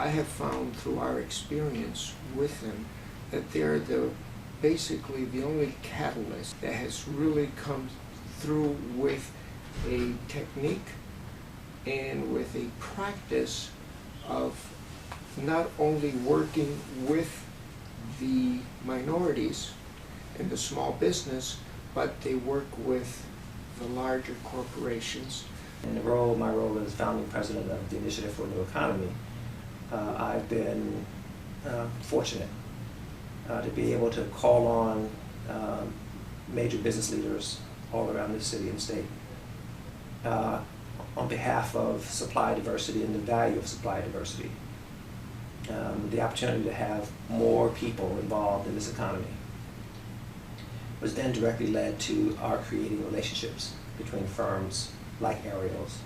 I have found through our experience with them that they're basically the only catalyst that has really come through with a technique and with a practice of not only working with the minorities and the small business, but they work with the larger corporations. In my role as founding president of the Initiative for a New Economy, I've been fortunate to be able to call on major business leaders all around the city and state on behalf of supply diversity and the value of supply diversity. The opportunity to have more people involved in this economy was then directly led to our creating relationships between firms like Ariel's.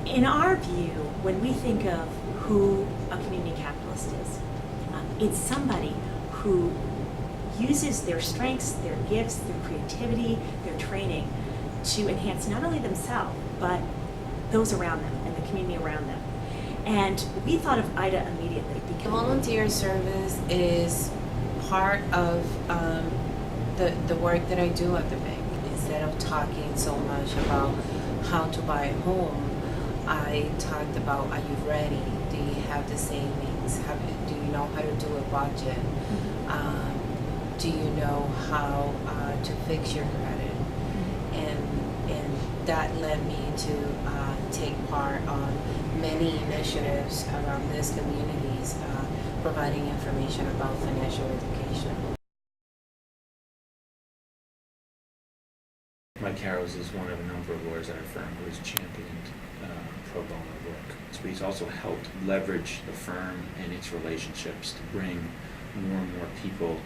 In our view, when we think of who a community capitalist is, it's somebody who uses their strengths, their gifts, their creativity, their training to enhance not only themselves, but those around them and the community around them. And we thought of IDA immediately because volunteer service is part of the work that I do at the bank. Instead of talking so much about how to buy a home, I talked about, are you ready? Do you have the savings? Do you know how to do a budget? Do you know how to fix your credit? And that led me to take part on many initiatives around these communities, providing information about financial education. Mike Carroll is one of a number of lawyers at our firm who has championed pro bono work. So he's also helped leverage the firm and its relationships to bring more and more people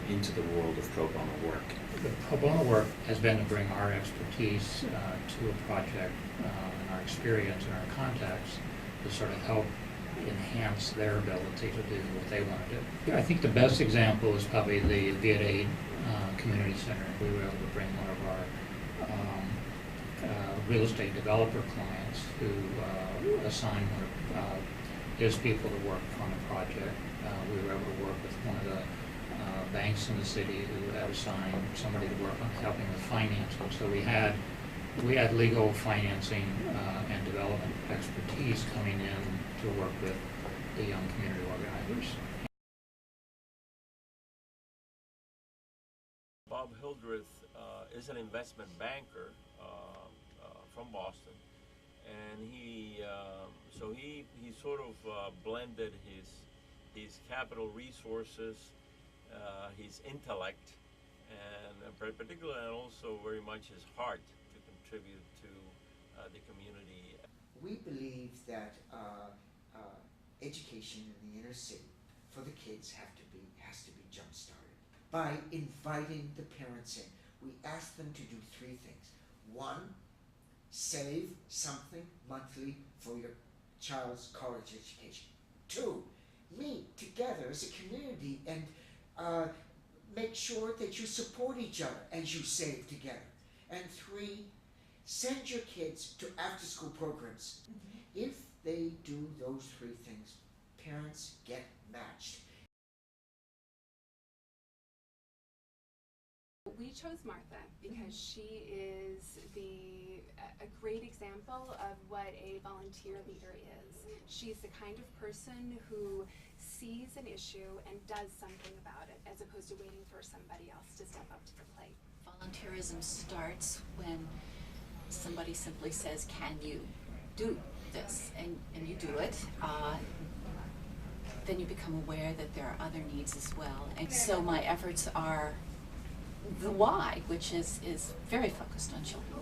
into the world of pro bono work. The pro bono work has been to bring our expertise to a project and our experience and our contacts to sort of help enhance their ability to do what they want to do. I think the best example is probably the Viet Aid Community Center. We were able to bring one of our real estate developer clients who assigned one of his people to work on a project. We were able to work with one of the banks in the city who had assigned somebody to work on helping with financing. So we had legal financing and development expertise coming in to work with the young community organizers. Bob Hildreth is an investment banker from Boston, and he sort of blended his capital resources, his intellect, and particularly and also very much his heart to contribute to the community. We believe that education in the inner city for the kids has to be jump-started by inviting the parents in. We ask them to do three things. One, save something monthly for your child's college education. Two, meet together as a community and make sure that you support each other as you save together. And three, send your kids to after-school programs. If they do those three things, parents get matched. We chose Martha because she is a great example of what a volunteer leader is. She's the kind of person who sees an issue and does something about it, as opposed to waiting for somebody else to step up to the plate. Volunteerism starts when somebody simply says, can you do this? And you do it. Then you become aware that there are other needs as well. And so my efforts are the why, which is very focused on children.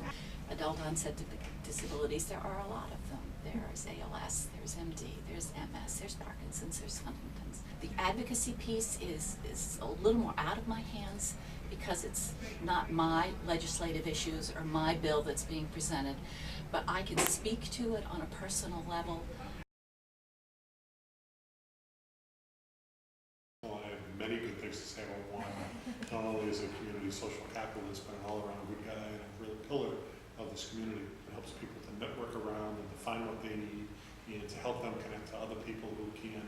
Adult onset disabilities, there are a lot of them. There's ALS, there's MD, there's MS, there's Parkinson's, there's Huntington's. The advocacy piece is a little more out of my hands because it's not my legislative issues or my bill that's being presented, but I can speak to it on a personal level. Well, I have many good things to say about Juan, not only as a community social capitalist, but an all-around good guy and a real pillar of this community. helps people to network around and to find what they need, and to help them connect to other people who can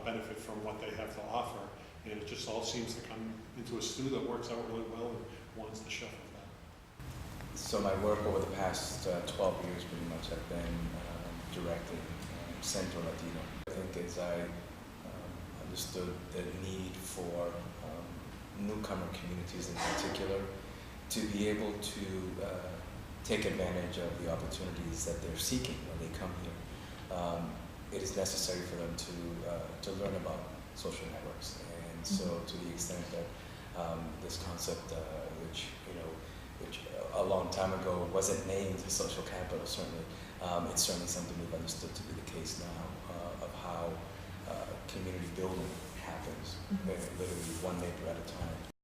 benefit from what they have to offer. And it just all seems to come into a stew that works out really well and wants to shuffle that. So my work over the past 12 years pretty much have been directing Centro Latino. I think as I understood the need for newcomer communities in particular to be able to take advantage of the opportunities that they're seeking when they come here. It is necessary for them to learn about social networks, and so to the extent that this concept, which a long time ago wasn't named social capital, certainly, it's certainly something we've understood to be the case now of how community building happens, literally one neighbor at a time.